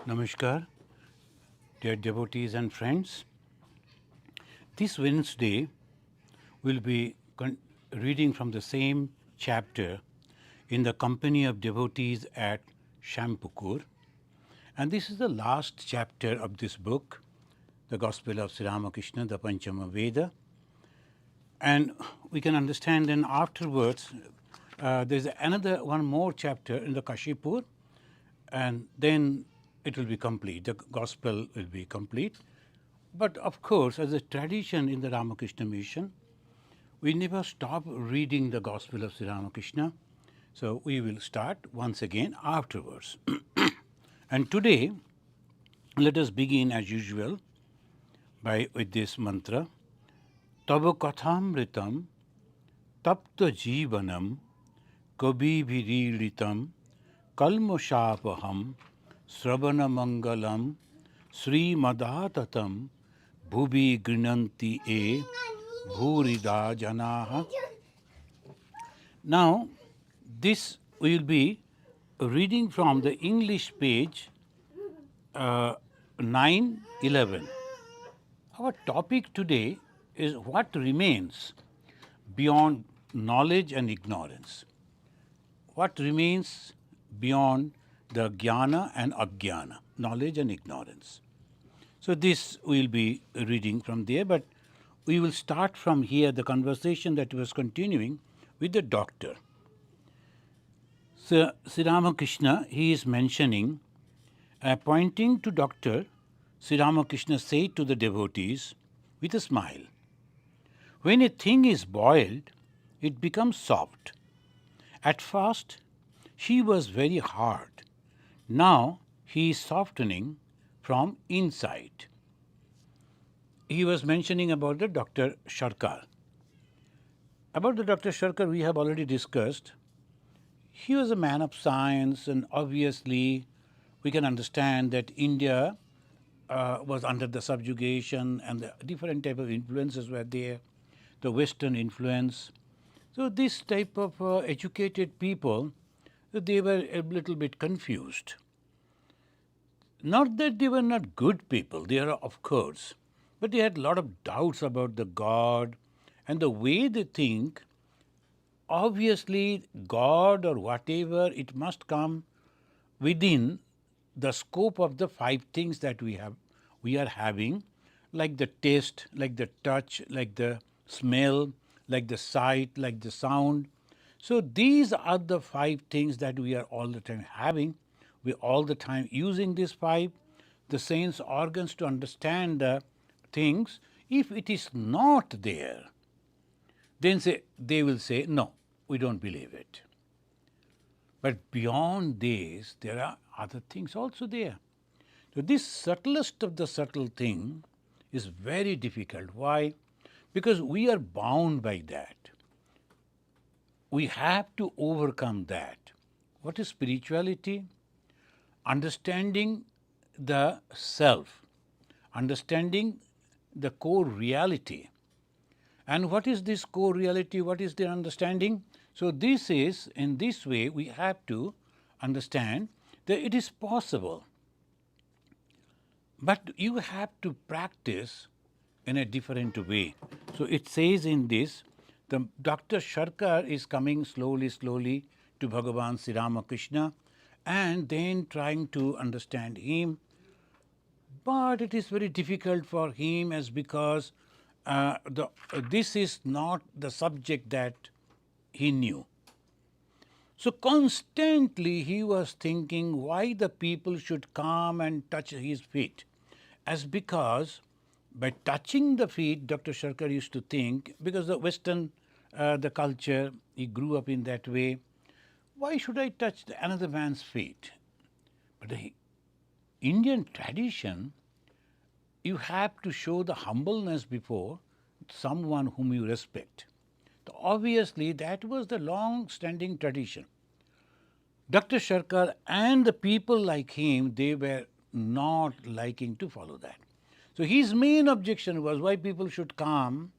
Namaskar, dear devotees and friends. This Wednesday, we'll be reading from the same chapter in the company of devotees at Shampukur. And this is the last chapter of this book, the Gospel of Sri Ramakrishna, the Panchama Veda. And we can understand then afterwards, there's one more chapter in the Kashipur, and then it will be complete. The Gospel will be complete. But of course, as a tradition in the Ramakrishna mission, we never stop reading the Gospel of Sri Ramakrishna. So we will start once again afterwards. And today, let us begin as usual with this mantra. Tava kathamritam tapta jivanam kabibhirilitam kalmoshapaham sravana mangalam sri madhatatam bhubi grinanti e bhurida janaha. Now, this will be reading from the English page 911. Our topic today is what remains beyond knowledge and ignorance. What remains beyond the jnana and ajnana, knowledge and ignorance. So this we will be reading from there, but we will start from here, the conversation that was continuing with the doctor. So Sri Ramakrishna, he is mentioning, pointing to doctor, Sri Ramakrishna said to the devotees with a smile, when a thing is boiled, it becomes soft. At first, she was very hard. Now, he is softening from inside. He was mentioning about the Dr. Sarkar. About the Dr. Sarkar, we have already discussed. He was a man of science, and obviously, we can understand that India was under the subjugation and the different type of influences were there, the Western influence. So this type of educated people, they were a little bit confused. Not that they were not good people, they are of course, but they had a lot of doubts about the God and the way they think. Obviously, God or whatever, it must come within the scope of the five things that we are having, like the taste, like the touch, like the smell, like the sight, like the sound. So these are the five things that we are all the time having. We are all the time using these five, the sense organs to understand the things. If it is not there, then they will say, no, we don't believe it. But beyond this, there are other things also there. So this subtlest of the subtle thing is very difficult. Why? Because we are bound by that. We have to overcome that. What is spirituality? Understanding the self, understanding the core reality. And what is this core reality? What is the understanding? So this is, in this way, we have to understand that it is possible. But you have to practice in a different way. So it says in this, the Dr. Sarkar is coming slowly to Bhagavan Sri Ramakrishna and then trying to understand him. But it is very difficult for him as because this is not the subject that he knew. So constantly he was thinking why the people should come and touch his feet. As because by touching the feet, Dr. Sarkar used to think, because the Western, the culture, he grew up in that way, why should I touch another man's feet? But the Indian tradition, you have to show the humbleness before someone whom you respect. So obviously, that was the long-standing tradition. Dr. Sarkar and the people like him, they were not liking to follow that. So his main objection was why people should come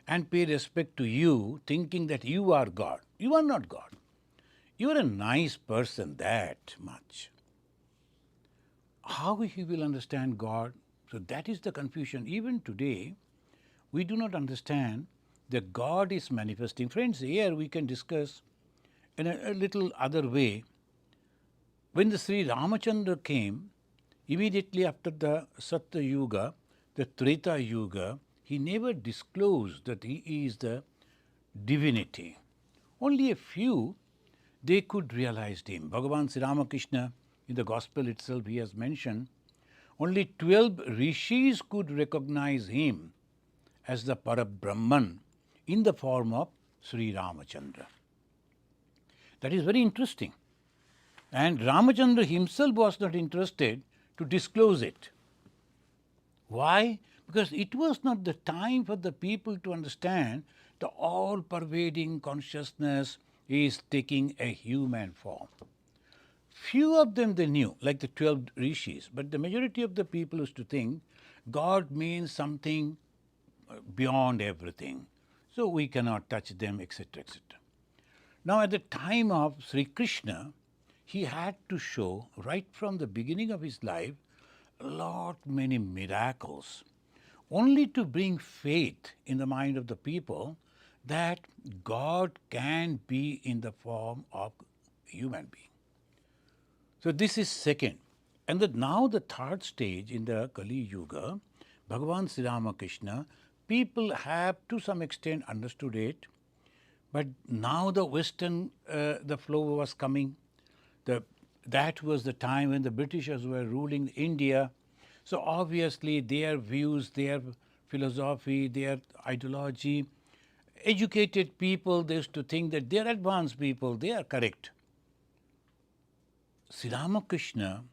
and pay respect to you, thinking that you are God. You are not God. You are a nice person, that much. how he will understand God? So that is the confusion. Even today, we do not understand that God is manifesting. Friends, here we can discuss in a little other way. When the Sri Ramachandra came, immediately after the Satya Yuga, the Treta Yuga, he never disclosed that he is the divinity. Only a few, they could realize him. Bhagavan Sri Ramakrishna, in the Gospel itself, he has mentioned, only 12 rishis could recognize him as the Parabrahman in the form of Sri Ramachandra. That is very interesting. And Ramachandra himself was not interested to disclose it. Why? Because it was not the time for the people to understand the all-pervading consciousness is taking a human form. Few of them they knew, like the 12 rishis, but the majority of the people used to think God means something beyond everything, so we cannot touch them, etc., etc. Now, at the time of Sri Krishna, he had to show right from the beginning of his life many miracles, only to bring faith in the mind of the people that God can be in the form of a human being. So this is second. And now the third stage in the Kali Yuga, Bhagavan Sri Ramakrishna, people have to some extent understood it, but now the Western, the flow was coming. That was the time when the Britishers were ruling India. So obviously their views, their philosophy, their ideology, educated people, they used to think that they are advanced people, they are correct. Sri Ramakrishna,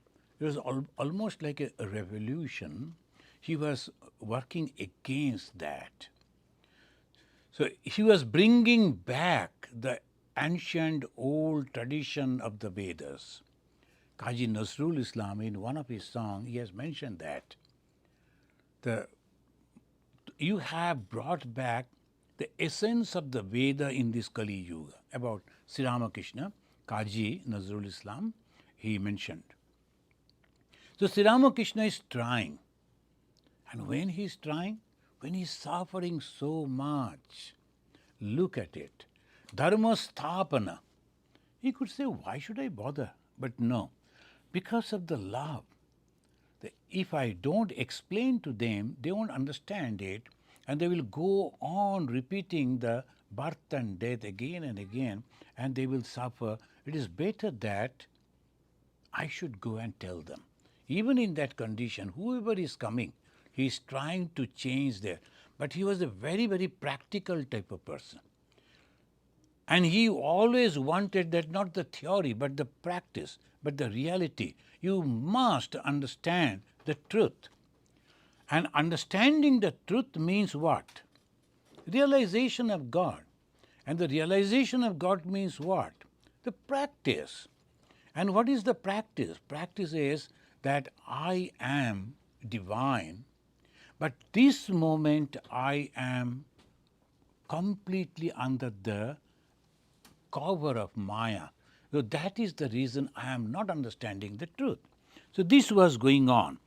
it was almost like a revolution. He was working against that. So he was bringing back the ancient old tradition of the Vedas. Qazi Nazrul Islam, in one of his songs, he has mentioned that you have brought back the essence of the Veda in this Kali Yuga. About Sri Ramakrishna, Qazi Nazrul Islam, he mentioned. So Sri Ramakrishna is trying. And when he is trying, when he is suffering so much, look at it. Dharma sthapana. He could say, why should I bother? But no, because of the love. If I don't explain to them, they won't understand it, and they will go on repeating the birth and death again and again, and they will suffer. It is better that I should go and tell them. Even in that condition, whoever is coming, he is trying to change there. But he was a very, very practical type of person. And he always wanted that not the theory, but the practice, but the reality. You must understand the truth. And understanding the truth means what? Realization of God. And the realization of God means what? The practice. And what is the practice? Practice is that I am divine, but this moment I am completely under the cover of Maya. So that is the reason I am not understanding the truth. So this was going on.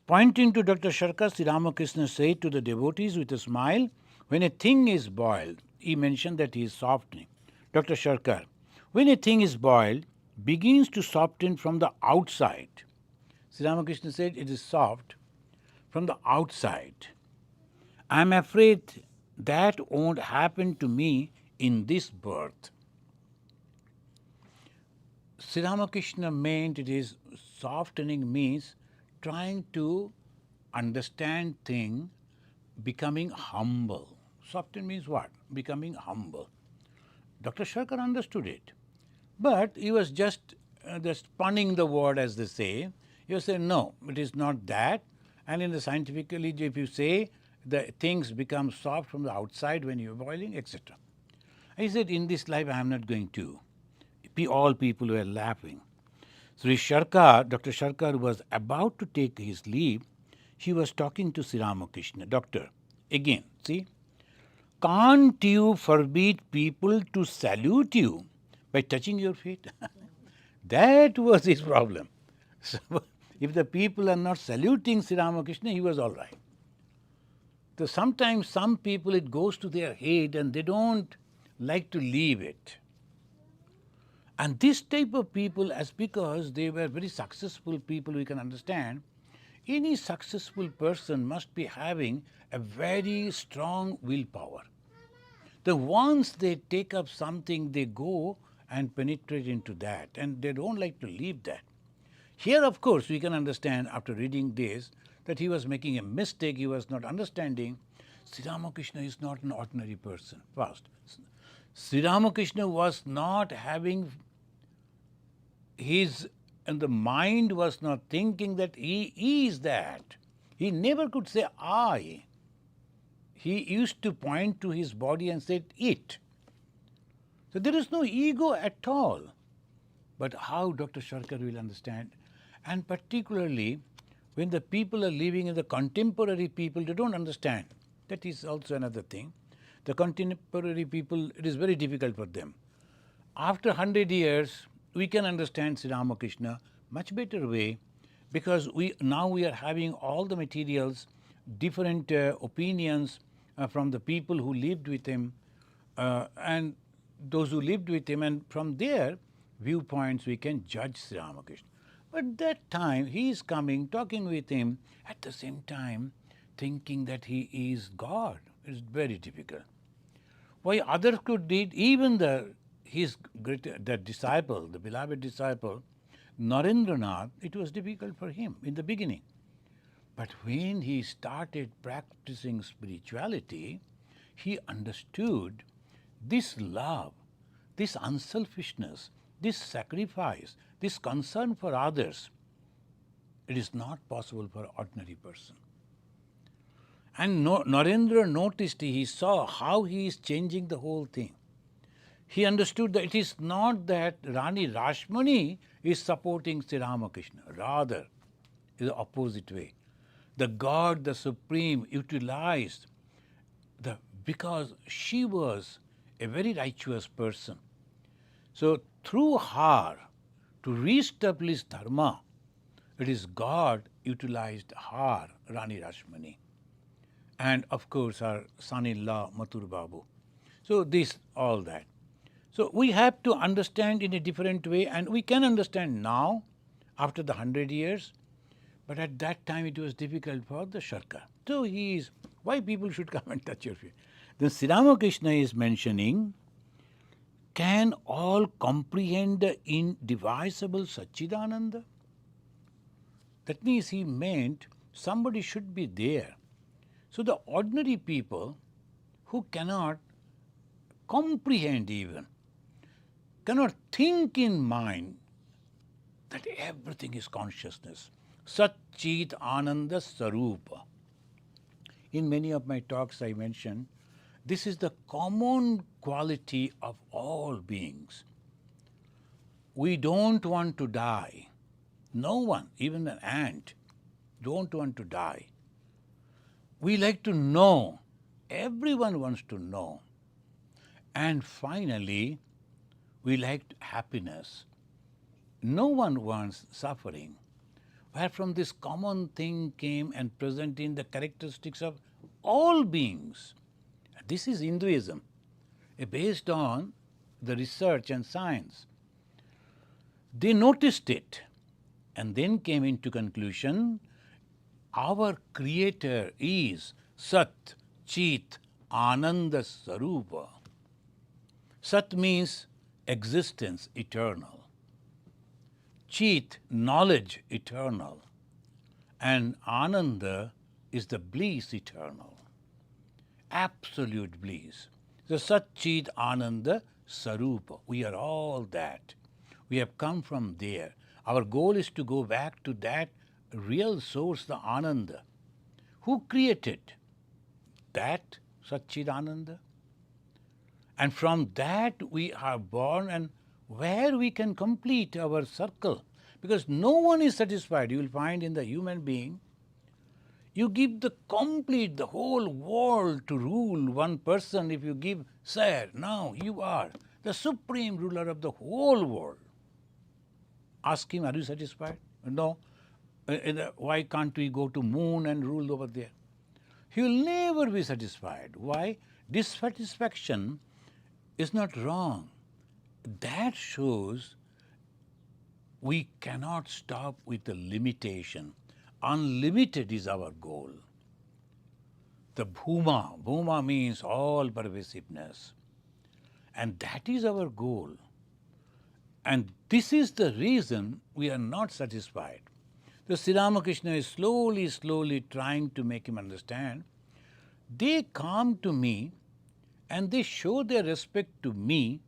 Pointing to Dr. Sarkar, Sri Ramakrishna said to the devotees with a smile, when a thing is boiled, he mentioned that he is softening. Dr. Sarkar, when a thing is boiled, begins to soften from the outside. Sri Ramakrishna said it is soft from the outside. I am afraid that won't happen to me in this birth. Sri Ramakrishna meant it is softening means trying to understand thing, becoming humble. Soften means what? Becoming humble. Dr. Sarkar understood it. But he was just punning the word, as they say. He was saying, no, it is not that. And in the scientifically, if you say the things become soft from the outside when you are boiling, etc. He said, in this life I am not going to. All people were laughing. Sri Sarkar, Dr. Sarkar was about to take his leave. He was talking to Sri Ramakrishna. Doctor, again, see, can't you forbid people to salute you by touching your feet? That was his problem. So If the people are not saluting Sri Ramakrishna, he was all right. So sometimes some people, it goes to their head and they don't like to leave it. And this type of people, as because they were very successful people, we can understand, any successful person must be having a very strong willpower. The once they take up something, they go and penetrate into that, and they don't like to leave that. Here, of course, we can understand after reading this that he was making a mistake, he was not understanding. Sri Ramakrishna is not an ordinary person. First, Sri Ramakrishna was not having and the mind was not thinking that he is that. He never could say I. He used to point to his body and said it. So there is no ego at all. But how Dr. Sarkar will understand, and particularly when the people are living in the contemporary people, they don't understand. That is also another thing. The contemporary people, it is very difficult for them. After 100 years, we can understand Sri Ramakrishna much better way, because now we are having all the materials, different opinions from the people who lived with him and those who lived with him, and from their viewpoints we can judge Sri Ramakrishna. But that time he is coming, talking with him, at the same time thinking that he is God. It is very difficult. Why others could read, even the disciple, the beloved disciple, Narendranath, it was difficult for him in the beginning. But when he started practicing spirituality, he understood this love, this unselfishness, this sacrifice, this concern for others. It is not possible for an ordinary person. And Narendra noticed, he saw how he is changing the whole thing. He understood that it is not that Rani Rashmani is supporting Sri Ramakrishna, rather it is the opposite way. The God, the Supreme, utilized because she was a very righteous person. So through her, to reestablish dharma, it is God utilized her, Rani Rashmani, and of course her son-in-law Mathur Babu. So all that. So we have to understand in a different way, and we can understand now after the 100 years, but at that time it was difficult for the Sarkar. So why people should come and touch your feet. Then Sri Ramakrishna is mentioning, can all comprehend the indivisible Sat-Chit-Ananda? That means he meant somebody should be there. So the ordinary people who cannot comprehend even, cannot think in mind that everything is consciousness. Sat-Chit-Ananda Sarupa. In many of my talks I mentioned, this is the common quality of all beings. We don't want to die. No one, even an ant, don't want to die. We like to know. Everyone wants to know. And finally, we like happiness. No one wants suffering. Where from this common thing came and present in the characteristics of all beings. This is Hinduism, based on the research and science. They noticed it and then came into conclusion, our Creator is Sat, Chit, Ananda Sarupa. Sat means existence, eternal. Chit, knowledge, eternal. And Ananda is the bliss eternal. Absolute bliss. The Sat-Chit Ananda Sarupa. We are all that. We have come from there. Our goal is to go back to that real source, the Ananda. Who created that Sat-Chit Ananda? And from that we are born, and where we can complete our circle. Because no one is satisfied. You will find in the human being, you give the whole world to rule one person. If you give, sir, now you are the supreme ruler of the whole world. Ask him, are you satisfied? No. Why can't we go to moon and rule over there? He will never be satisfied. Why? Dissatisfaction is not wrong. That shows we cannot stop with the limitation. Unlimited is our goal. The Bhuma means all pervasiveness. And that is our goal. And this is the reason we are not satisfied. So Sri Ramakrishna is slowly trying to make him understand. They come to me and they show their respect to me.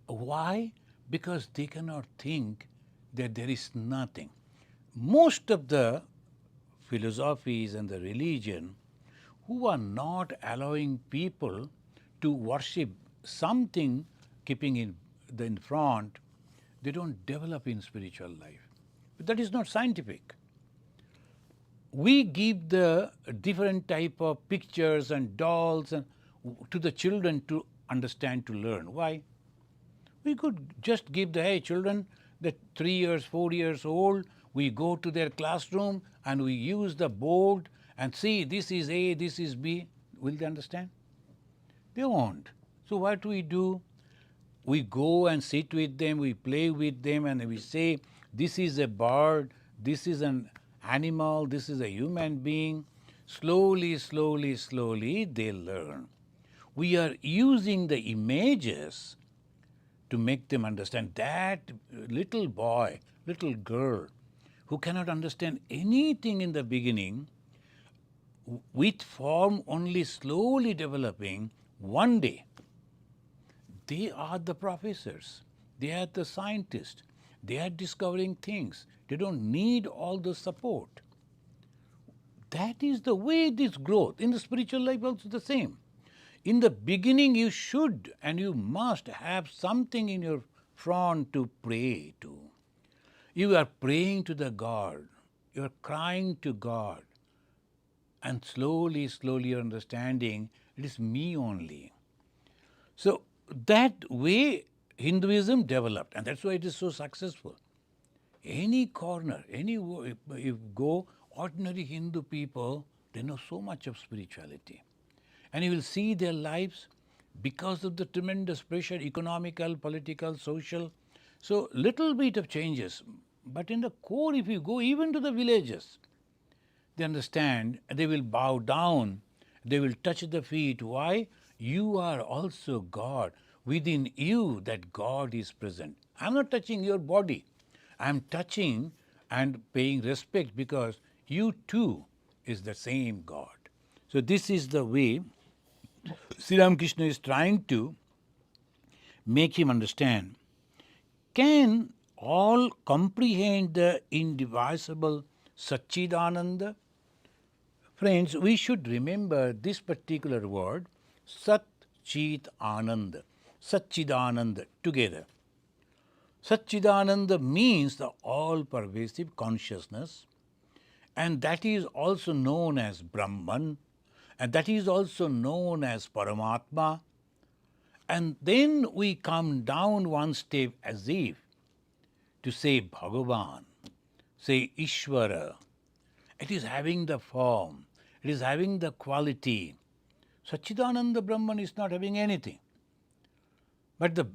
Why? Because they cannot think that there is nothing. Most of the philosophies and the religion who are not allowing people to worship something, keeping in front, they don't develop in spiritual life. But that is not scientific. We give the different type of pictures and dolls and to the children to understand, to learn. Why? We could just give the, hey, children, that 3 years, 4 years old, we go to their classroom and we use the board and see this is A, this is B. Will they understand? They won't. So what do? We go and sit with them, we play with them, and we say, this is a bird, this is an animal, this is a human being. Slowly, they learn. We are using the images to make them understand. That little boy, little girl, who cannot understand anything in the beginning, with form only slowly developing, one day, they are the professors, they are the scientists, they are discovering things. They don't need all the support. That is the way this growth. In the spiritual life also the same. In the beginning you should and you must have something in your front to pray to. You are praying to the God, you are crying to God, and slowly you are understanding it is me only. So that way Hinduism developed, and that's why it is so successful. Any corner, if you go, ordinary Hindu people, they know so much of spirituality. And you will see their lives because of the tremendous pressure, economical, political, social. So little bit of changes. But in the core, if you go even to the villages, they understand, they will bow down, they will touch the feet. Why? You are also God. Within you, that God is present. I'm not touching your body. I'm touching and paying respect because you too is the same God. So this is the way Sri Ramakrishna is trying to make him understand. Can all comprehend the indivisible Sat-Chit-Ananda? Friends, we should remember this particular word, Sat-Chit-Ananda. Sat-Chit-Ananda, together. Sat-Chit-Ananda means the all-pervasive consciousness, and that is also known as Brahman, and that is also known as Paramatma. And then we come down one step as if to say Bhagavan, say Ishvara. It is having the form, it is having the quality. Sat-Chit-Ananda Brahman is not having anything. But the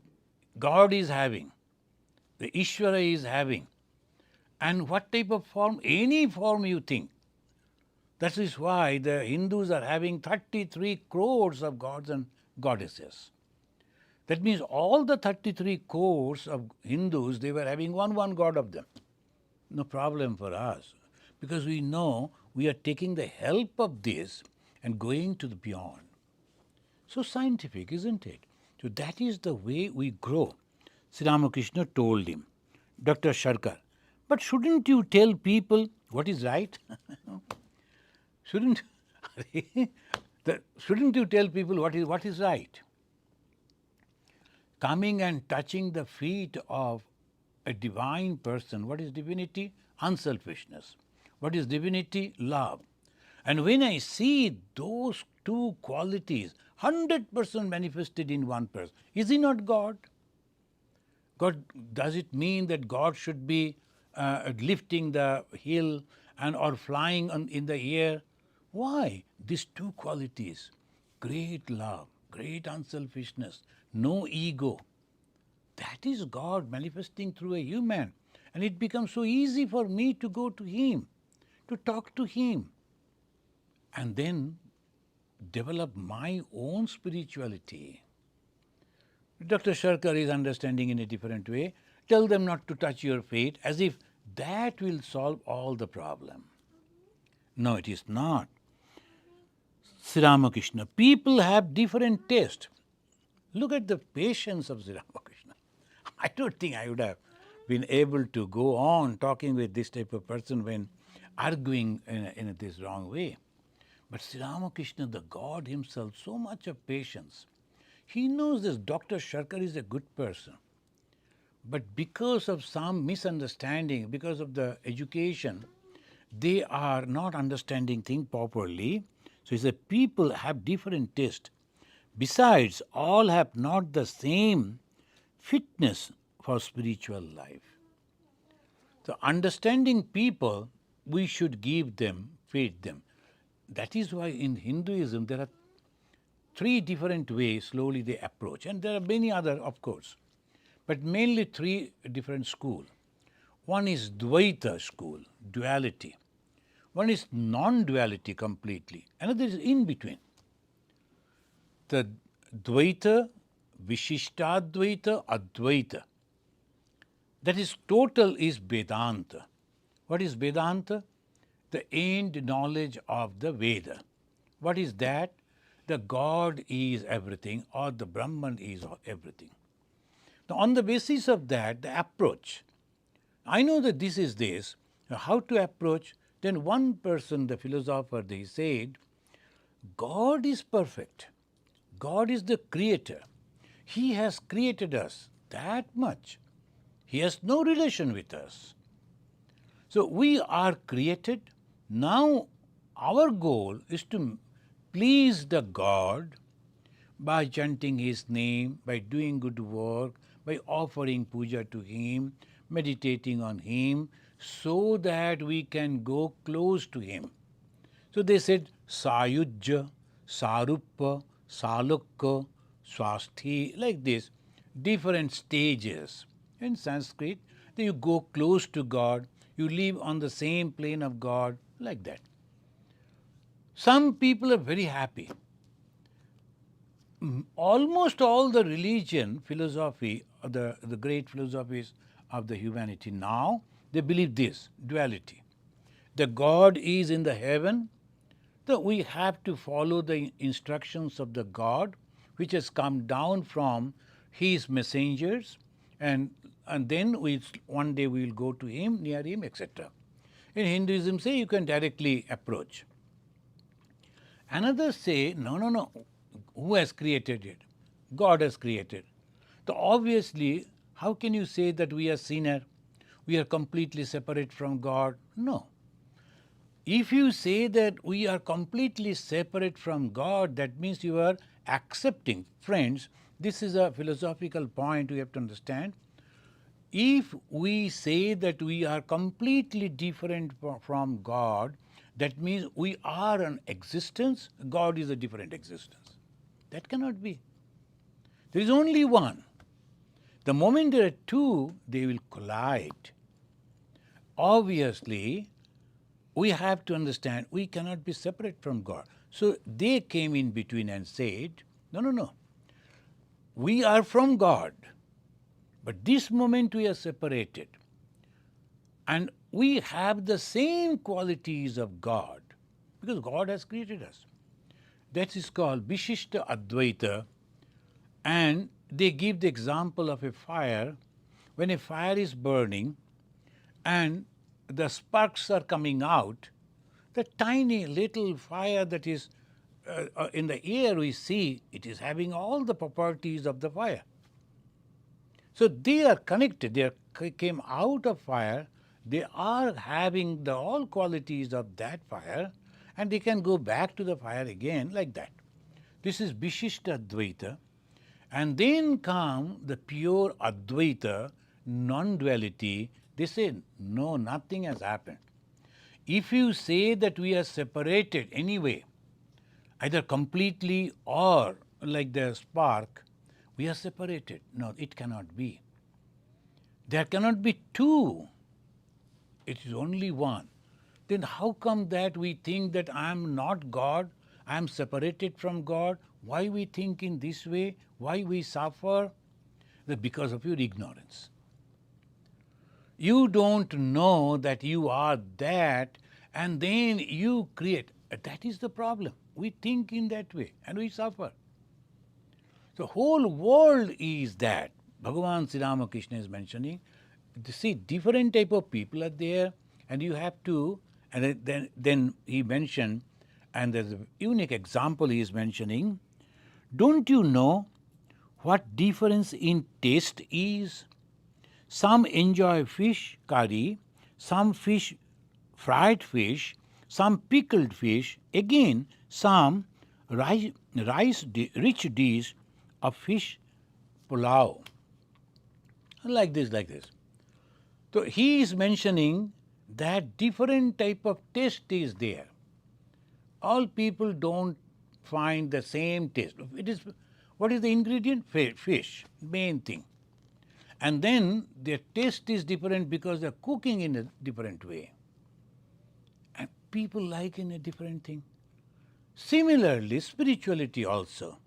God is having, the Ishvara is having. And what type of form? Any form you think. That is why the Hindus are having 33 crores of gods and goddesses. That means all the 33 crores of Hindus, they were having one God of them. No problem for us, because we know we are taking the help of this and going to the beyond. So scientific, isn't it? So that is the way we grow. Sri Ramakrishna told him, Dr. Sarkar, but shouldn't you tell people what is right? Shouldn't you tell people what is right? Coming and touching the feet of a divine person. What is divinity? Unselfishness. What is divinity? Love. And when I see those two qualities 100% manifested in one person, is he not God? God, does it mean that God should be lifting the hill and or flying in the air. Why? These two qualities, great love, great unselfishness, no ego. That is God manifesting through a human. And it becomes so easy for me to go to Him, to talk to Him, and then develop my own spirituality. Dr. Sarkar is understanding in a different way. Tell them not to touch your fate, as if that will solve all the problem. No, it is not. Sri Ramakrishna, people have different taste. Look at the patience of Sri Ramakrishna. I don't think I would have been able to go on talking with this type of person when arguing in this wrong way. But Sri Ramakrishna, the God himself, so much of patience. He knows this Dr. Sarkar is a good person. But because of some misunderstanding, because of the education, they are not understanding things properly. So he said, people have different taste. Besides, all have not the same fitness for spiritual life. So understanding people, we should give them, feed them. That is why in Hinduism there are three different ways slowly they approach. And there are many other, of course. But mainly three different schools. One is Dvaita school, duality. One is non-duality completely. Another is in between. The Dvaita, Vishishtadvaita, Advaita. That is total is Vedanta. What is Vedanta? The end knowledge of the Veda. What is that? The God is everything, or the Brahman is everything. Now, on the basis of that, the approach. I know that this is this. Now, how to approach? Then one person, the philosopher, they said, God is perfect. God is the creator. He has created us that much. He has no relation with us. So we are created. Now our goal is to please the God by chanting His name, by doing good work, by offering puja to Him, meditating on Him, so that we can go close to Him. So they said Sayujya, Saruppa, Salukka, Swasthi, like this, different stages. In Sanskrit, then you go close to God, you live on the same plane of God, like that. Some people are very happy. Almost all the religion, philosophy, the great philosophies of the humanity now, they believe this, duality. The God is in the heaven, so we have to follow the instructions of the God, which has come down from His messengers, and then one day we will go to Him, near Him, etc. In Hinduism, say you can directly approach. Another say, no, who has created it? God has created. So obviously, how can you say that we are sinner? We are completely separate from God? No. If you say that we are completely separate from God, that means you are accepting. Friends, this is a philosophical point we have to understand. If we say that we are completely different from God, that means we are an existence, God is a different existence. That cannot be. There is only one. The moment there are two, they will collide. Obviously, we have to understand we cannot be separate from God. So they came in between and said, no. We are from God, but this moment we are separated. And we have the same qualities of God, because God has created us. That is called Vishishta Advaita. And they give the example of a fire. When a fire is burning and the sparks are coming out, the tiny little fire that is in the air we see, it is having all the properties of the fire. So they are connected, they came out of fire, they are having all qualities of that fire, and they can go back to the fire again like that. This is Vishishta Advaita. And then come the pure Advaita, non-duality, They say, no, nothing has happened. If you say that we are separated anyway, either completely or like the spark, we are separated. No, it cannot be. There cannot be two. It is only one. Then how come that we think that I am not God, I am separated from God? Why we think in this way? Why we suffer? That because of your ignorance. You don't know that you are that, and then you create. That is the problem. We think in that way and we suffer. The whole world is that. Bhagavan Sri Ramakrishna is mentioning. See, different type of people are there, and you have to. And then he mentioned, and there's a unique example he is mentioning. Don't you know what difference in taste is? Some enjoy fish curry, some fish fried fish, some pickled fish, again some rich dish of fish pulao. Like this, like this. So he is mentioning that different type of taste is there. All people don't find the same taste. It is, what is the ingredient? Fish, main thing. And then their taste is different because they're cooking in a different way. And people like in a different thing. Similarly, spirituality also.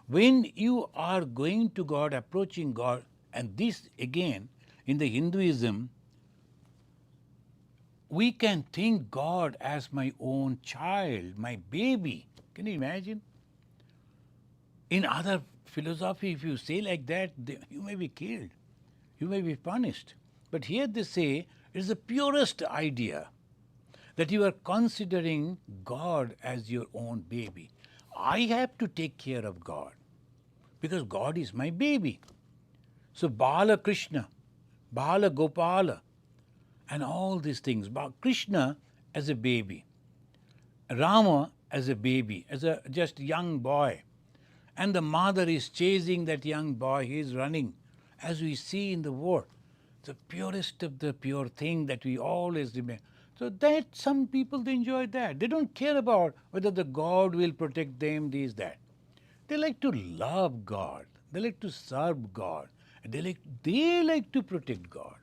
When you are going to God, approaching God, and this again, in the Hinduism, we can think God as my own child, my baby. Can you imagine? In other philosophy, if you say like that, you may be killed. You may be punished. But here they say it is the purest idea that you are considering God as your own baby. I have to take care of God because God is my baby. So Bala Krishna, Bala Gopala, and all these things. Krishna as a baby, Rama as a baby, as a just young boy. And the mother is chasing that young boy, he is running. As we see in the world, the purest of the pure thing that we always remember. So that some people, they enjoy that. They don't care about whether the God will protect them, this, that. They like to love God. They like to serve God. They like to protect God.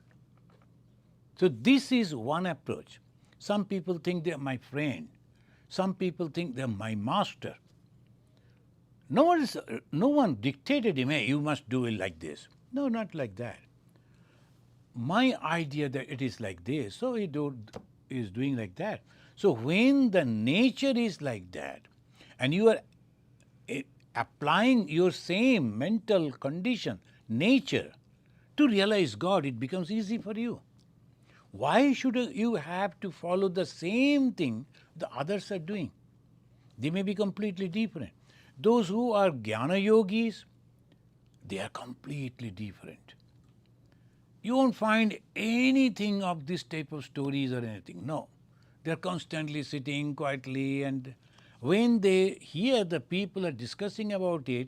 So this is one approach. Some people think they are my friend. Some people think they are my master. No one dictated him, hey, you must do it like this. No, not like that. My idea that it is like this, so he is doing like that. So when the nature is like that, and you are applying your same mental condition, nature, to realize God, it becomes easy for you. Why should you have to follow the same thing the others are doing? They may be completely different. Those who are jnana yogis, they are completely different. You won't find anything of this type of stories or anything. No. They are constantly sitting quietly, and when they hear the people are discussing about it,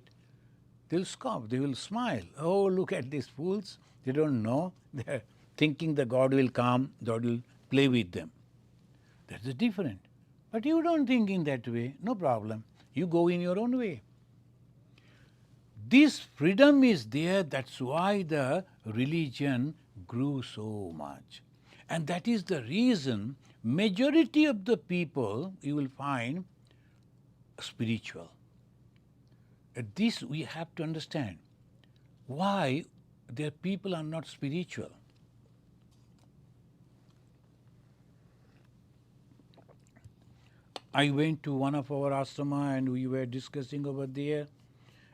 they'll scoff, they will smile. Oh, look at these fools. They don't know. They're thinking that God will come, God will play with them. That's different. But you don't think in that way, no problem. You go in your own way. This freedom is there, that's why the religion grew so much. And that is the reason majority of the people you will find spiritual. This we have to understand. Why their people are not spiritual? I went to one of our ashrama and we were discussing over there,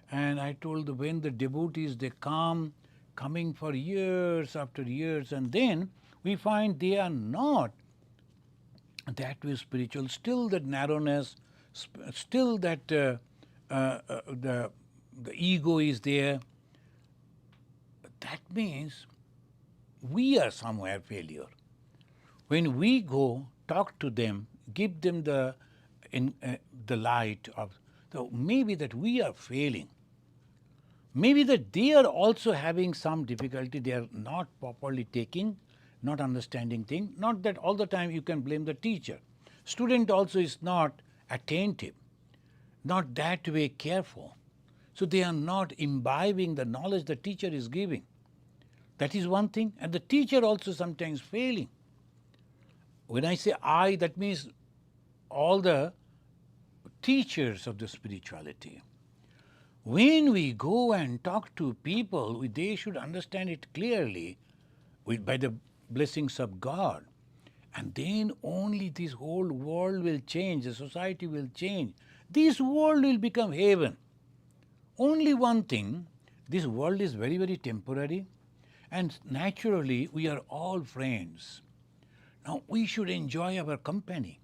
and I told when the devotees, they come, coming for years after years, and then we find they are not that way spiritual, still that narrowness, still that the ego is there. That means we are somewhere failure. When we go, talk to them, give them the light of, so maybe that we are failing. Maybe that they are also having some difficulty, they are not properly taking not understanding thing. Not that all the time you can blame the teacher. Student also is not attentive, not that way careful. So they are not imbibing the knowledge the teacher is giving. That is one thing. And the teacher also sometimes failing. When I say I, that means all the teachers of the spirituality. When we go and talk to people, they should understand it clearly by the blessings of God. And then only this whole world will change, the society will change. This world will become heaven. Only one thing, this world is very, very temporary, and naturally we are all friends. Now we should enjoy our company,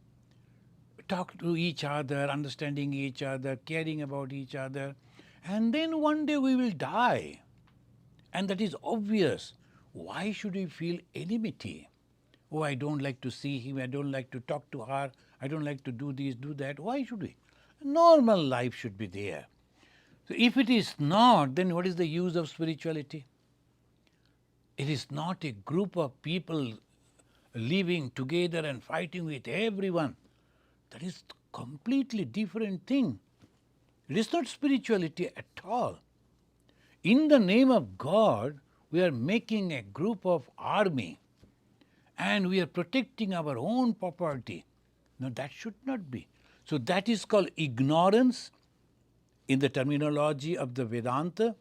talk to each other, understanding each other, caring about each other, and then one day we will die. And that is obvious. Why should we feel enmity? Oh, I don't like to see him, I don't like to talk to her, I don't like to do this, do that. Why should we? Normal life should be there. So if it is not, then what is the use of spirituality? It is not a group of people living together and fighting with everyone. That is completely different thing. It is not spirituality at all. In the name of God, we are making a group of army and we are protecting our own property. No, that should not be. So that is called ignorance in the terminology of the Vedanta.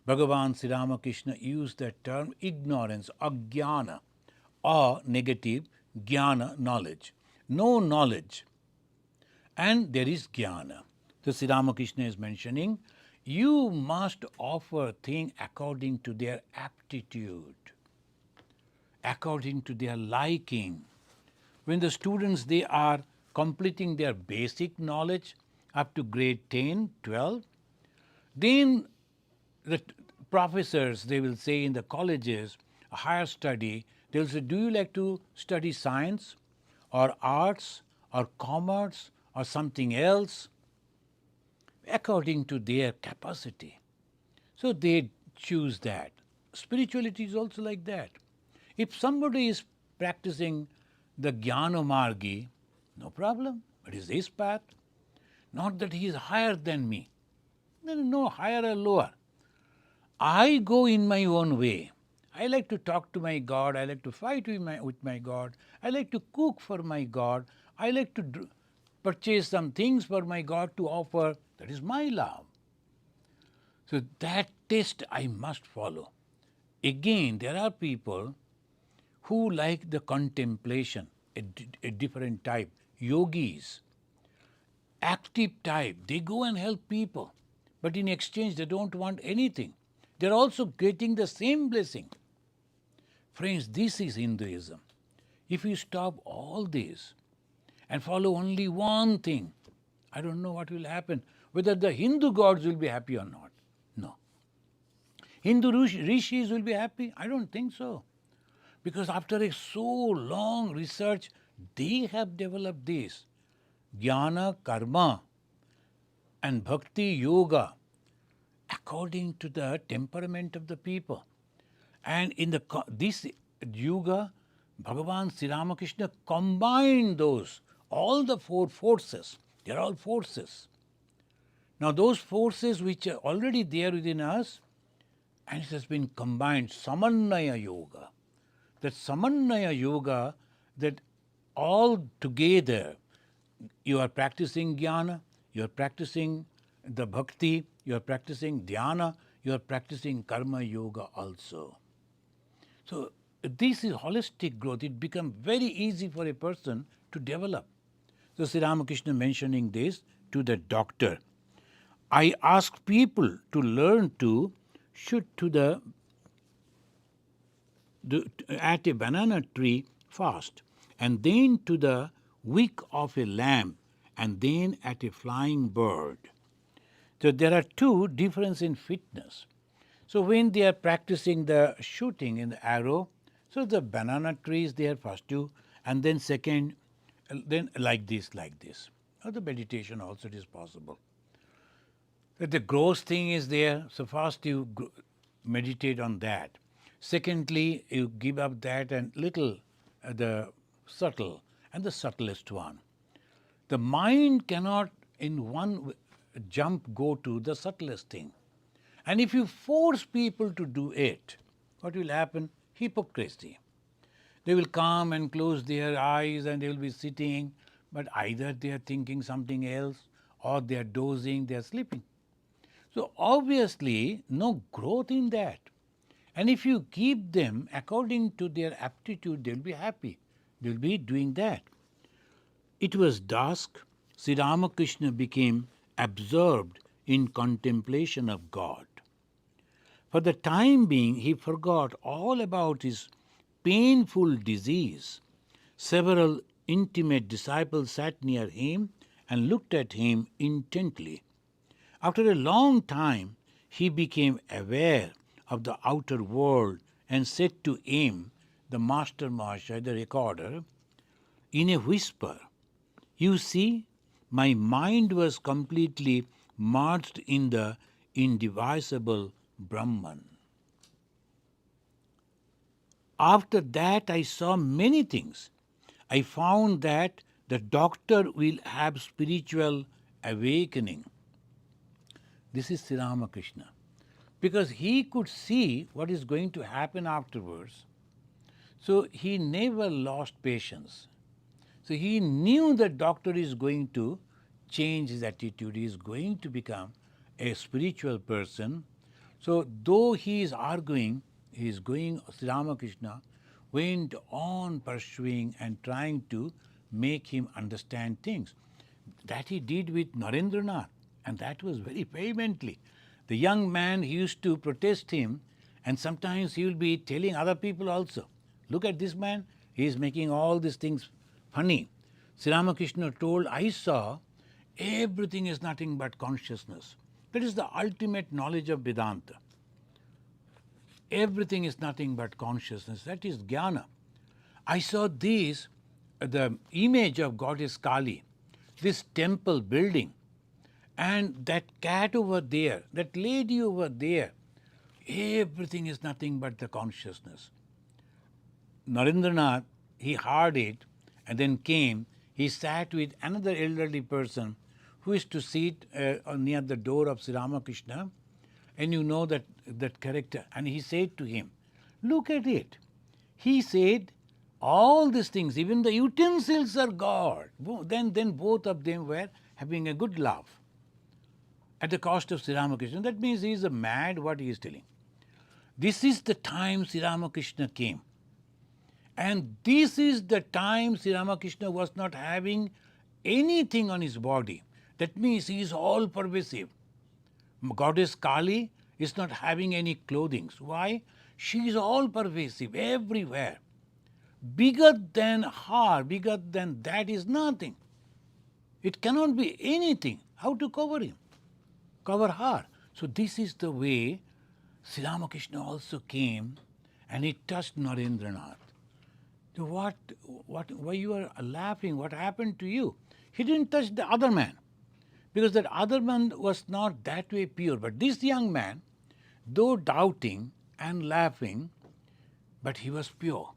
Bhagavan Sri Ramakrishna used that term ignorance, ajnana, or negative, jnana, knowledge. No knowledge. And there is jnana. So Sri Ramakrishna is mentioning, you must offer things according to their aptitude, according to their liking. When the students, they are completing their basic knowledge up to grade 10, 12, then the professors, they will say in the colleges, higher study, they will say, do you like to study science or arts or commerce or something else? According to their capacity. So they choose that. Spirituality is also like that. If somebody is practicing the Jnana Margi, no problem. It is his path. Not that he is higher than me. There is no higher or lower. I go in my own way. I like to talk to my God. I like to fight with my God. I like to cook for my God. I like to purchase some things for my God to offer. That is my love. So that test I must follow. Again, there are people who like the contemplation, a different type, yogis, active type. They go and help people, but in exchange they don't want anything. They are also getting the same blessing. Friends, this is Hinduism. If you stop all this and follow only one thing, I don't know what will happen, whether the Hindu gods will be happy or not. No. Hindu rishis will be happy? I don't think so. Because after a so long research, they have developed this. Jnana, karma, and bhakti yoga according to the temperament of the people. And in this yoga, Bhagavan Sri Ramakrishna combined those, all the four forces. They are all forces. Now those forces which are already there within us, and it has been combined, Samannaya Yoga. That Samannaya Yoga, that all together, you are practicing jnana, you are practicing the bhakti, you are practicing dhyana, you are practicing karma yoga also. So this is holistic growth. It becomes very easy for a person to develop. So Sri Ramakrishna mentioning this to the doctor. I ask people to learn to shoot to at a banana tree fast, and then to the wick of a lamp, and then at a flying bird. So there are two differences in fitness. So when they are practicing the shooting in the arrow, so the banana tree is there first two, and then second, then like this. Or the meditation also it is possible. The gross thing is there, so first you meditate on that. Secondly, you give up that and little the subtle and the subtlest one. The mind cannot in one jump go to the subtlest thing. And if you force people to do it, what will happen? Hypocrisy. They will come and close their eyes and they will be sitting, but either they are thinking something else or they are dozing, they are sleeping. So obviously, no growth in that. And if you keep them according to their aptitude, they'll be happy. They'll be doing that. It was dusk. Sri Ramakrishna became absorbed in contemplation of God. For the time being, he forgot all about his painful disease. Several intimate disciples sat near him and looked at him intently. After a long time, he became aware of the outer world and said to him, the Master Maharshal, the recorder, in a whisper, "You see, my mind was completely merged in the indivisible Brahman. After that, I saw many things. I found that the doctor will have spiritual awakening." This is Sri Ramakrishna. Because he could see what is going to happen afterwards. So he never lost patience. So he knew that doctor is going to change his attitude, he is going to become a spiritual person. So though he is arguing, he is going, Sri Ramakrishna went on pursuing and trying to make him understand things. That he did with Narendranath, and that was very vehemently. The young man, he used to protest him, and sometimes he will be telling other people also, "Look at this man, he is making all these things funny." Sri Ramakrishna told, "I saw everything is nothing but consciousness." That is the ultimate knowledge of Vedanta. Everything is nothing but consciousness. That is jnana. I saw this, the image of Goddess Kali, this temple building, and that cat over there, that lady over there, everything is nothing but the consciousness. Narendranath, he heard it and then came. He sat with another elderly person who used to sit near the door of Sri Ramakrishna, and you know that character. And he said to him, "Look at it." He said, "All these things, even the utensils are God." Then both of them were having a good laugh at the cost of Sri Ramakrishna. That means he is a mad, what he is telling. This is the time Sri Ramakrishna came. And this is the time Sri Ramakrishna was not having anything on his body. That means he is all pervasive. Goddess Kali is not having any clothing. Why? She is all pervasive, everywhere. Bigger than her, bigger than that is nothing. It cannot be anything. How to cover him? Cover her. So this is the way Sri Ramakrishna also came and he touched Narendranath. So why you are laughing? What happened to you? He didn't touch the other man, because that other man was not that way pure. But this young man, though doubting and laughing, but he was pure.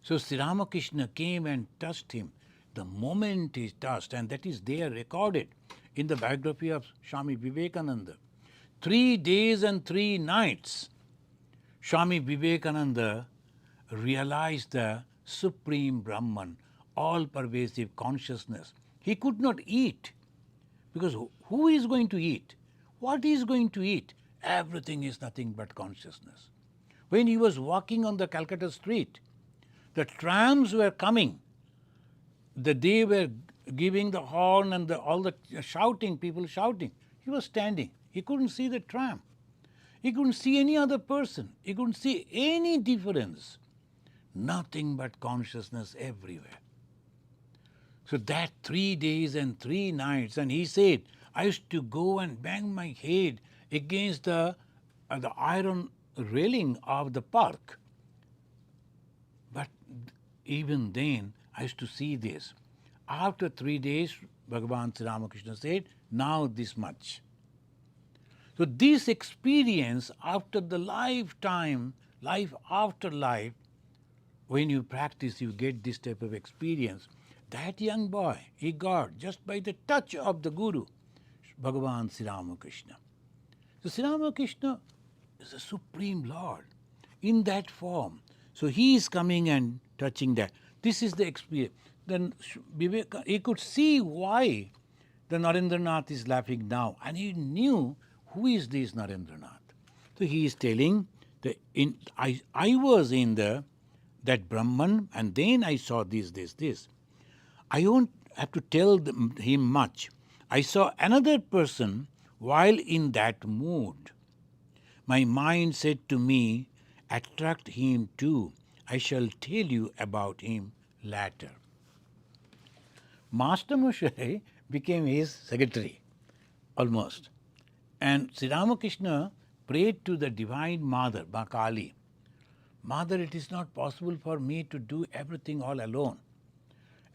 So Sri Ramakrishna came and touched him. The moment he touched, and that is there recorded in the biography of Swami Vivekananda. 3 days and 3 nights, Swami Vivekananda realized the supreme Brahman, all-pervasive consciousness. He could not eat, because who is going to eat? What is going to eat? Everything is nothing but consciousness. When he was walking on the Calcutta street, the trams were coming. They were giving the horn and all the shouting, people shouting. He was standing. He couldn't see the tram. He couldn't see any other person. He couldn't see any difference. Nothing but consciousness everywhere. So that 3 days and 3 nights, and he said, I used to go and bang my head against the iron railing of the park. But even then, I used to see this. After 3 days, Bhagavan Sri Ramakrishna said, now this much. So this experience, after the lifetime life after life, when you practice, you get this type of experience. That young boy, he got just by the touch of the Guru, Bhagavan Sri Ramakrishna. So Sri Ramakrishna is the Supreme Lord in that form. So he is coming and touching that. This is the experience. Then he could see why the Narendranath is laughing now, and he knew who is this Narendranath. So he is telling I was in that Brahman, and then I saw this. I don't have to tell him much. I saw another person while in that mood. My mind said to me, attract him too. I shall tell you about him later. Master Moshe became his secretary, almost. And Sri Ramakrishna prayed to the Divine Mother, Kali. Mother, it is not possible for me to do everything all alone.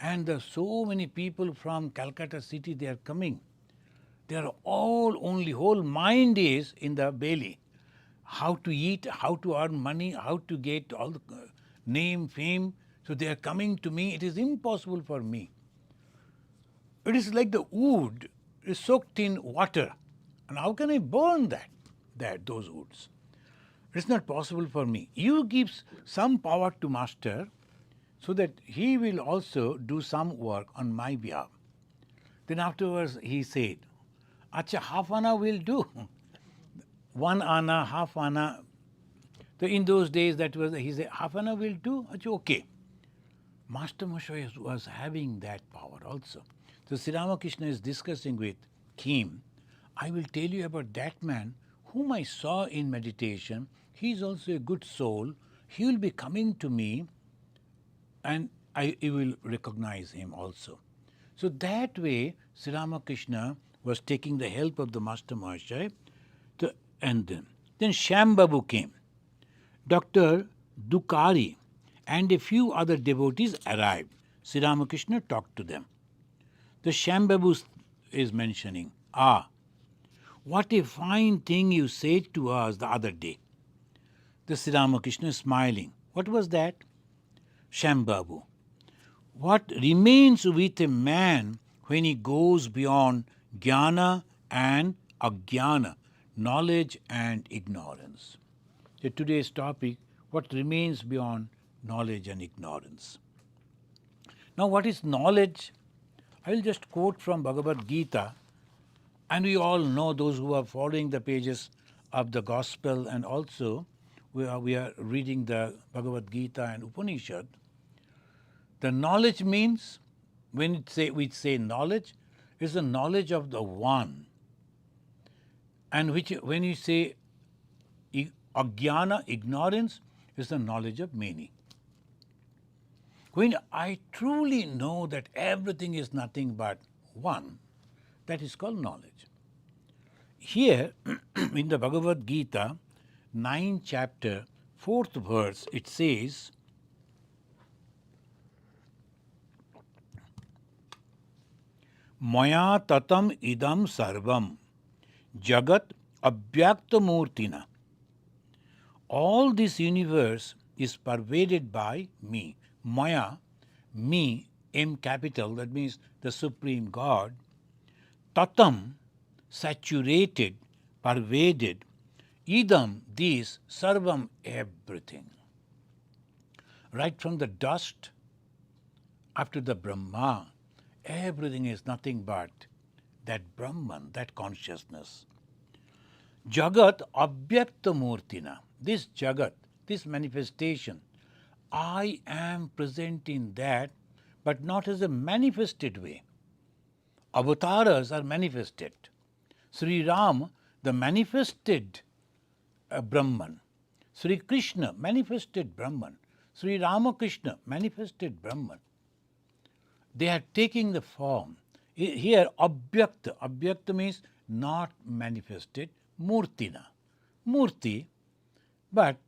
And there are so many people from Calcutta city, they are coming. They are all only, whole mind is in the belly. How to eat, how to earn money, how to get all the name, fame. So they are coming to me. It is impossible for me. It is like the wood is soaked in water. And how can I burn those woods? It's not possible for me. You give some power to Master so that he will also do some work on my behalf. Then afterwards he said, Acha, half anna will do. 1 anna, half anna. So in those days he said, half anna will do? Acha, okay. Master Moshe was having that power also. So Sri Ramakrishna is discussing with him, I will tell you about that man whom I saw in meditation. He is also a good soul. He will be coming to me and I will recognize him also. So that way, Sri Ramakrishna was taking the help of the Master Mahashaya. And then Shambhavu came. Dr. Dukari and a few other devotees arrived. Sri Ramakrishna talked to them. The Shambhavu is mentioning, what a fine thing you said to us the other day. The Sri Ramakrishna is smiling. What was that? Shambhavu. What remains with a man when he goes beyond jnana and ajnana, knowledge and ignorance? So today's topic, what remains beyond knowledge and ignorance. Now what is knowledge? I will just quote from Bhagavad Gita, and we all know, those who are following the pages of the Gospel, and also we are reading the Bhagavad Gita and Upanishad. The knowledge means, when we say knowledge, is the knowledge of the one. And when you say ajnana, ignorance, is the knowledge of many. When I truly know that everything is nothing but one, that is called knowledge. Here, in the Bhagavad Gita, 9th chapter, 4th verse, it says, Maya tatam idam sarvam jagat abhyaktamurtina. All this universe is pervaded by me. Maya, me, M capital, that means the Supreme God. Tatam, saturated, pervaded. Idam, this, sarvam, everything. Right from the dust up to the Brahma, everything is nothing but that Brahman, that consciousness. Jagat abhyakta murtina. This Jagat, this manifestation, I am present in that, but not as a manifested way. Avatars are manifested. Sri Ram, the manifested Brahman. Sri Krishna, manifested Brahman. Sri Ramakrishna, manifested Brahman. They are taking the form. Here, abhyakta. Abhyakta means not manifested. Murtina. Murti, but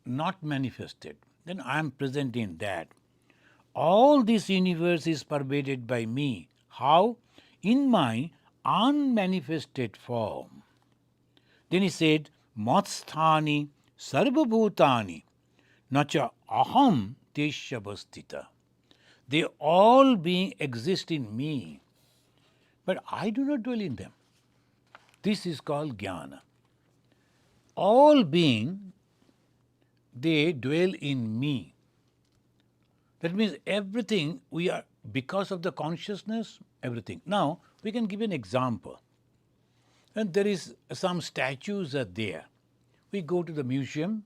not manifested. Then I am present in that. All this universe is pervaded by me. How? In my unmanifested form. Then he said, Matsthani Sarvabhutani nacha aham teshabastita. They all being exist in me, but I do not dwell in them. This is called jnana. All being, they dwell in me. That means everything we are, because of the consciousness, everything. Now, we can give an example. And there is some statues are there. We go to the museum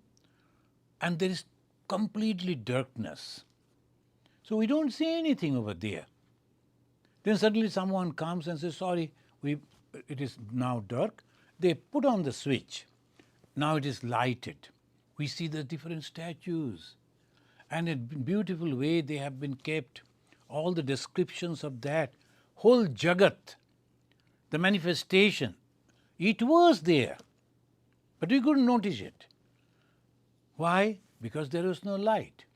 and there is completely darkness. So we don't see anything over there. Then suddenly someone comes and says, sorry, it is now dark. They put on the switch. Now it is lighted. We see the different statues. And in a beautiful way they have been kept. All the descriptions of that. Whole Jagat, the manifestation, it was there. But we couldn't notice it. Why? Because there was no light.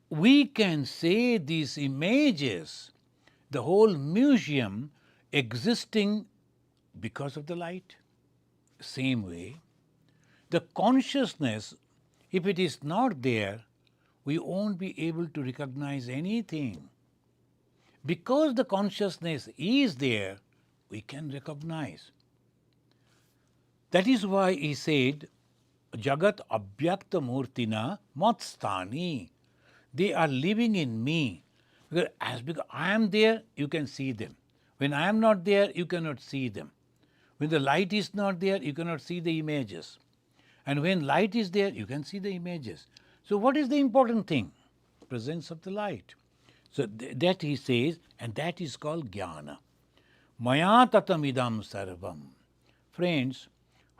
We can say these images, the whole museum existing because of the light. Same way, the consciousness, if it is not there, we won't be able to recognize anything. Because the consciousness is there, we can recognize. That is why he said, Jagat abhyakta murtina matstani. They are living in me. Because I am there, you can see them. When I am not there, you cannot see them. When the light is not there, you cannot see the images. And when light is there, you can see the images. So what is the important thing? Presence of the light. So that he says, and that is called jnana. Maya tatamidam sarvam. Friends,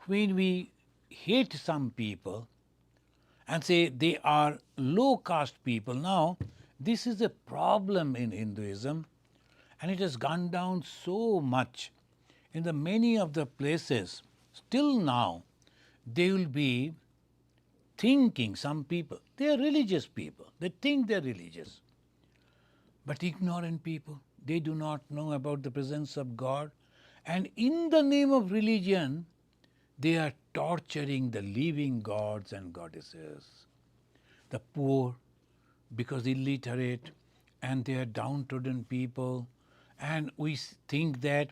when we hate some people and say they are low caste people, now this is a problem in Hinduism, and it has gone down so much. In the many of the places, still now, they will be thinking, some people, they are religious people, they think they are religious, but ignorant people, they do not know about the presence of God, and in the name of religion, they are torturing the living gods and goddesses. The poor, because illiterate, and they are downtrodden people, and we think that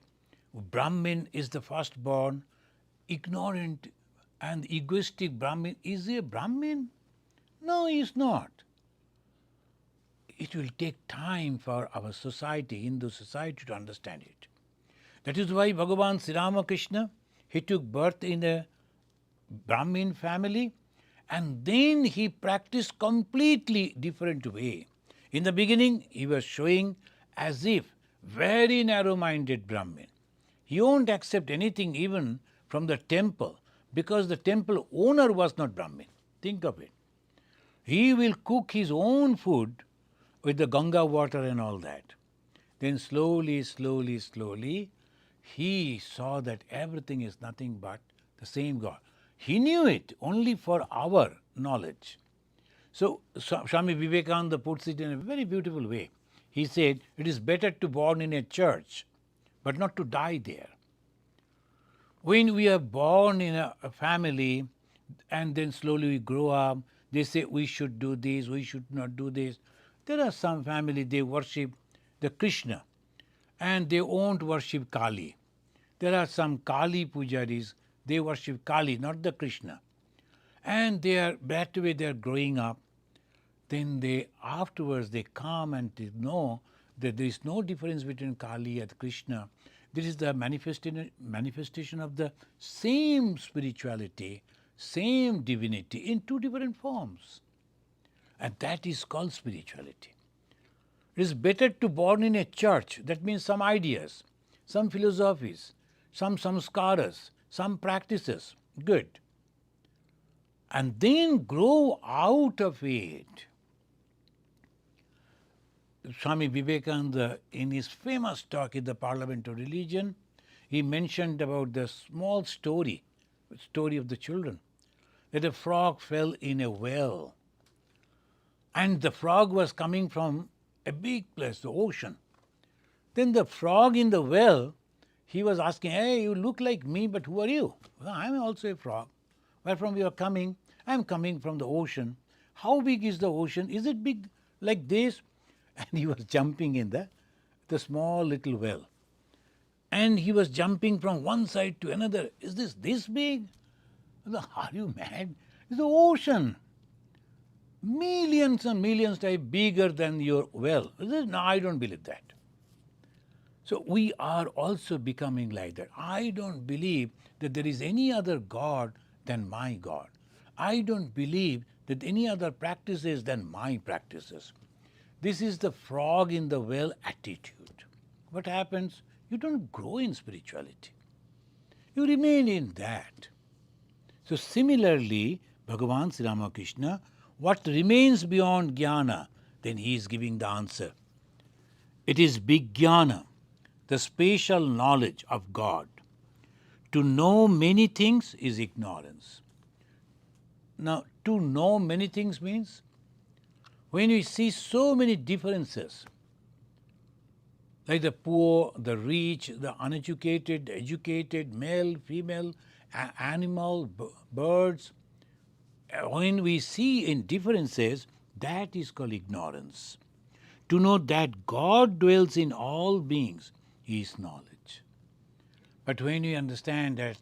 Brahmin is the firstborn, ignorant and egoistic Brahmin. Is he a Brahmin? No, he is not. It will take time for our society, Hindu society, to understand it. That is why Bhagavan Sri Ramakrishna, he took birth in a Brahmin family, and then he practiced completely different way. In the beginning, he was showing as if very narrow-minded Brahmin. He won't accept anything even from the temple, because the temple owner was not Brahmin. Think of it. He will cook his own food with the Ganga water and all that. Then slowly, he saw that everything is nothing but the same God. He knew it only for our knowledge. So Swami Vivekananda puts it in a very beautiful way. He said, it is better to born in a church, but not to die there. When we are born in a family and then slowly we grow up, they say we should do this, we should not do this. There are some family, they worship the Krishna and they won't worship Kali. There are some Kali pujaris, they worship Kali, not the Krishna. And they are, that way they are growing up. Then they, afterwards they come and they know that there is no difference between Kali and Krishna. This is the manifestation of the same spirituality, same divinity in two different forms. And that is called spirituality. It is better to born in a church, that means some ideas, some philosophies, some samskaras, some practices, good. And then grow out of it. Swami Vivekananda, in his famous talk in the Parliament of Religion, he mentioned about the small story of the children, that a frog fell in a well. And the frog was coming from a big place, the ocean. Then the frog in the well, he was asking, hey, you look like me, but who are you? Well, I'm also a frog. Where from you are coming? I am coming from the ocean. How big is the ocean? Is it big like this? And he was jumping in the small little well. And he was jumping from one side to another. Is this big? Are you mad? It's the ocean. Millions and millions times bigger than your well. No, I don't believe that. So we are also becoming like that. I don't believe that there is any other God than my God. I don't believe that any other practices than my practices. This is the frog in the well attitude. What happens? You don't grow in spirituality. You remain in that. So similarly, Bhagavan Sri Ramakrishna, what remains beyond jnana, then he is giving the answer. It is vigana, the spatial knowledge of God. To know many things is ignorance. Now, to know many things means when we see so many differences, like the poor, the rich, the uneducated, educated, male, female, animal, birds, when we see in differences, that is called ignorance. To know that God dwells in all beings is knowledge. But when we understand that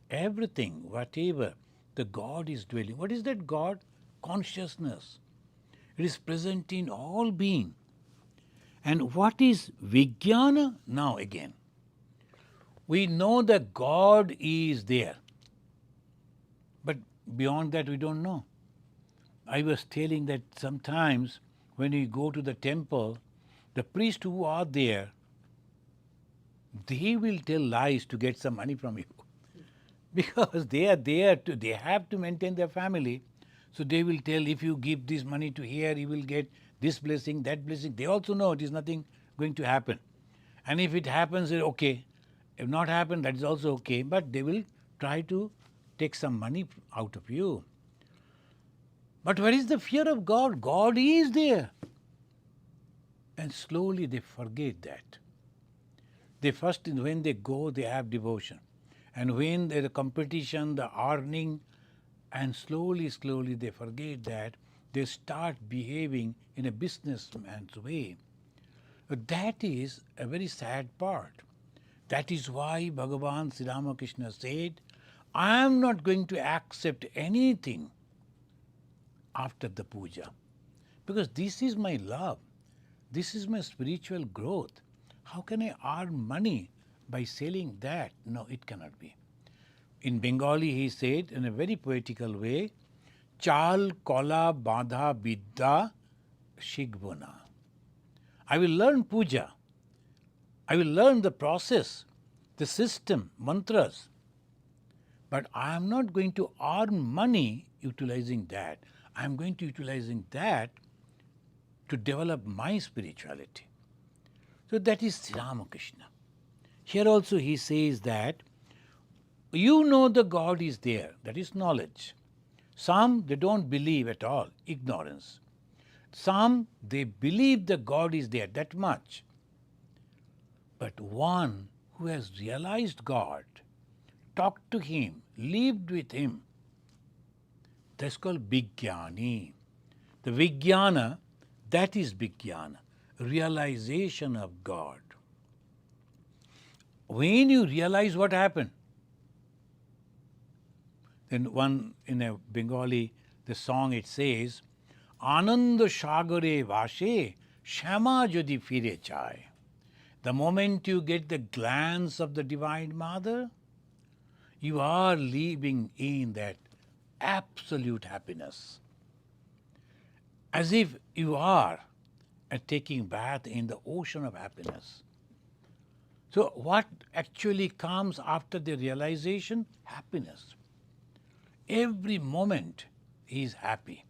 everything, whatever, the God is dwelling, what is that God? Consciousness. It is present in all being. And what is vigana? Now again, we know that God is there. But beyond that, we don't know. I was telling that sometimes when we go to the temple, the priests who are there, they will tell lies to get some money from you. Because they are there, they have to maintain their family. So they will tell, if you give this money to here, you will get this blessing, that blessing. They also know it is nothing going to happen. And if it happens, okay. If not happen, that is also okay. But they will try to take some money out of you. But where is the fear of God? God is there. And slowly they forget that. They first, when they go, they have devotion. And when there is a competition, the earning, and slowly they forget that, they start behaving in a businessman's way. But that is a very sad part. That is why Bhagavan Sri Ramakrishna said, I am not going to accept anything after the puja. Because this is my love. This is my spiritual growth. How can I earn money by selling that? No, it cannot be. In Bengali, he said in a very poetical way, Chal kola badha vidya shigbona. I will learn puja. I will learn the process, the system, mantras. But I am not going to earn money utilizing that. I am going to utilizing that to develop my spirituality. So that is Sri Ramakrishna. Here also he says that you know the God is there, that is knowledge. Some, they don't believe at all, ignorance. Some, they believe the God is there, that much. But one who has realized God, talked to Him, lived with Him, that's called Vigyani. The Vigyana, that is Vigyana, realization of God. When you realize what happened, then one in a Bengali, the song it says, Ananda Shagare Vashe Shama Jodi Fire Chai. The moment you get the glance of the Divine Mother, you are living in that absolute happiness. As if you are taking bath in the ocean of happiness. So what actually comes after the realization? Happiness. Every moment he is happy.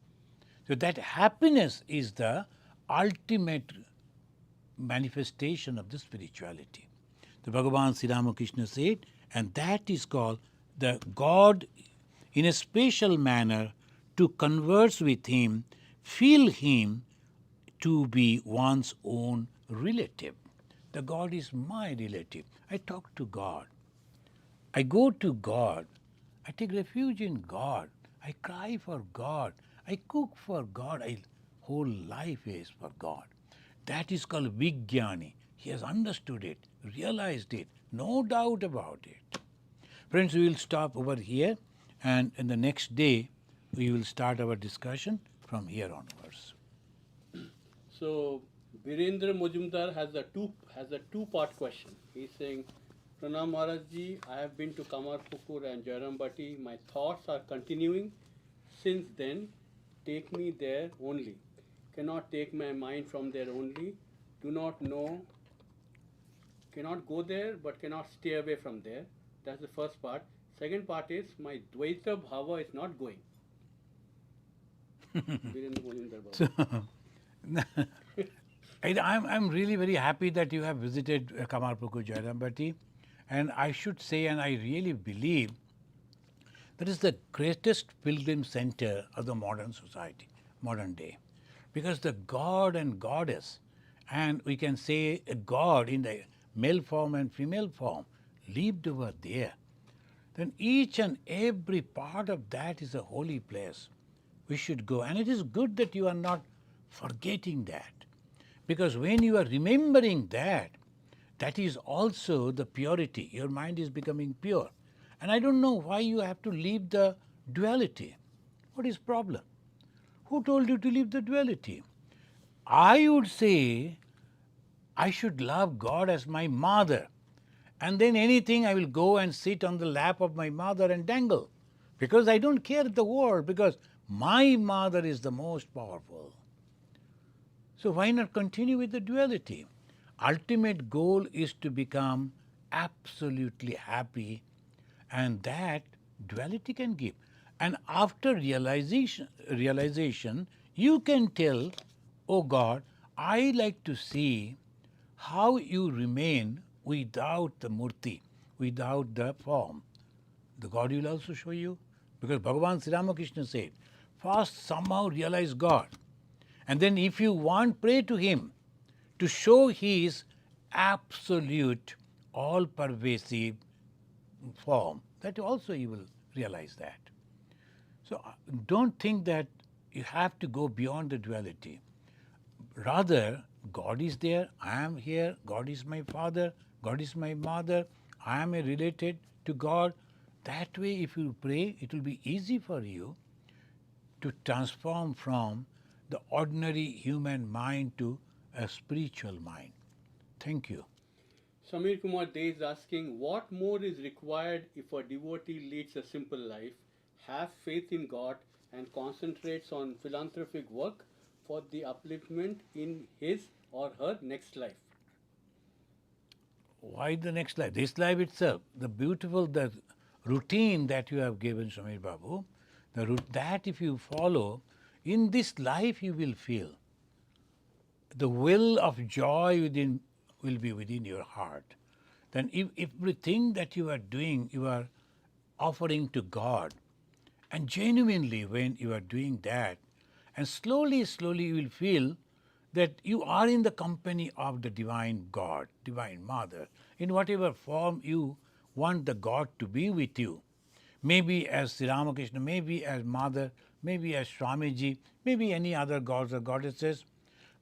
So that happiness is the ultimate manifestation of the spirituality. The Bhagavan Sri Ramakrishna said, and that is called the God in a special manner to converse with Him, feel Him to be one's own relative. The God is my relative. I talk to God. I go to God I take refuge in God. I cry for God. I cook for God. Whole life is for God. That is called Vijnani. He has understood it, realized it, no doubt about it. Friends, we will stop over here, and in the next day we will start our discussion from here onwards. So Virendra Mojumdar has a two-part question. He's saying, Pranam Maharaj Ji, I have been to Kamarpukur and Jairambati. My thoughts are continuing. Since then, take me there only. Cannot take my mind from there only. Do not know, cannot go there, but cannot stay away from there. That's the first part. Second part is my Dvaita Bhava is not going. Virendra Mojumdar So, Babu. I'm really very happy that you have visited Kamarpukur Jairambati, and I should say, and I really believe, that is the greatest pilgrim center of the modern society, modern day. Because the God and Goddess, and we can say a God in the male form and female form, lived over there. Then each and every part of that is a holy place. We should go. And it is good that you are not forgetting that. Because when you are remembering that, that is also the purity. Your mind is becoming pure. And I don't know why you have to leave the duality. What is problem? Who told you to leave the duality? I would say I should love God as my mother. And then anything I will go and sit on the lap of my mother and dangle. Because I don't care the world, because my mother is the most powerful. So why not continue with the duality? Ultimate goal is to become absolutely happy, and that duality can give. And after realization, you can tell, oh God, I like to see how you remain without the murti, without the form. The God will also show you. Because Bhagavan Sri Ramakrishna said, first somehow realize God. And then if you want, pray to Him to show His absolute, all-pervasive form. That also you will realize that. So don't think that you have to go beyond the duality. Rather, God is there, I am here, God is my father, God is my mother, I am related to God. That way, if you pray, it will be easy for you to transform from the ordinary human mind to a spiritual mind. Thank you. Samir Kumar Dey is asking, what more is required if a devotee leads a simple life, have faith in God, and concentrates on philanthropic work for the upliftment in his or her next life? Why the next life? This life itself, the routine that you have given, Samir Babu, that if you follow, in this life you will feel the will of joy within will be within your heart. Then if everything that you are doing, you are offering to God. And genuinely when you are doing that, and slowly, slowly you will feel that you are in the company of the divine God, divine Mother, in whatever form you want the God to be with you. Maybe as Sri Ramakrishna, maybe as Mother, maybe as Swamiji, maybe any other gods or goddesses.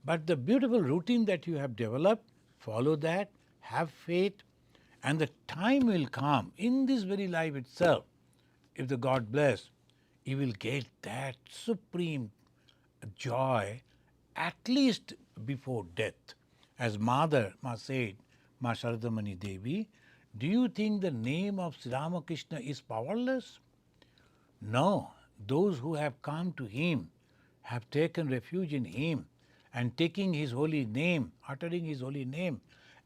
But the beautiful routine that you have developed, follow that, have faith, and the time will come in this very life itself, if the God bless, you will get that supreme joy at least before death. As Mother Ma said, Ma Sharadamani Devi, do you think the name of Sri Ramakrishna is powerless? No, those who have come to him have taken refuge in him, and taking his holy name, uttering his holy name,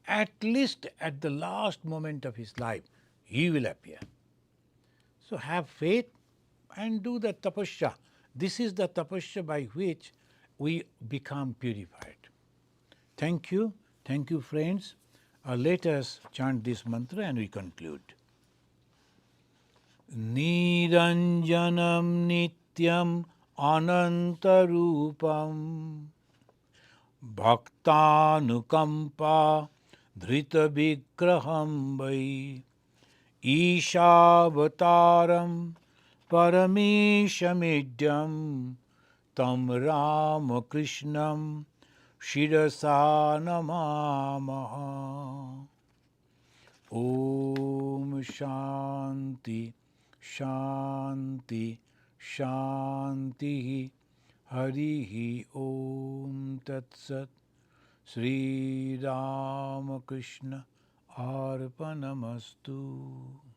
at least at the last moment of his life, he will appear. So have faith and do the tapasya. This is the tapasya by which we become purified. Thank you. Thank you, friends. Let us chant this mantra and we conclude. Niranjanam nityam anantarupam bhaktanukampa dhrita vigraham vai Ishavataram Parameshamidhyam Tam Ramakrishnam Shirasa Namamaha. Om Shanti Shanti Shanti Harihi Om Tat Sat. Sri Ramakrishna Arpanamastu.